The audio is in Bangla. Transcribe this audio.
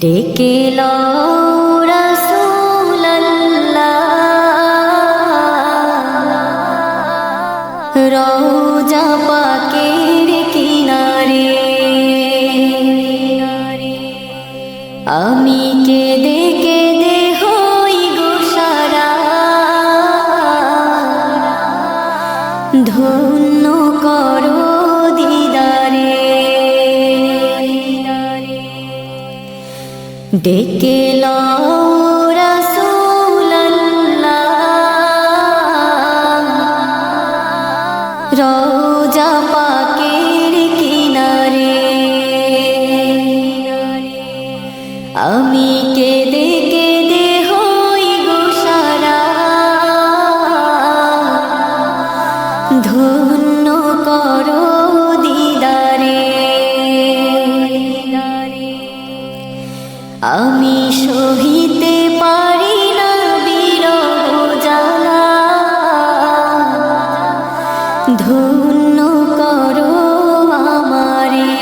ডেকে লও রাসূলুল্লাহ রওজা পাকের কিনারে, আমি কেঁদে কেঁদে হই গো সারা, ধন্য করো দিদারে। ডেকে লও রাসূলুল্লাহ রওজা পাকের কিনারে, আমি কেঁদে কেঁদে হই গো সারা, ধন্য করো দিদারে। আমি সহিতে পারি না বিরহ জ্বালা, ধন্য করো আমারে।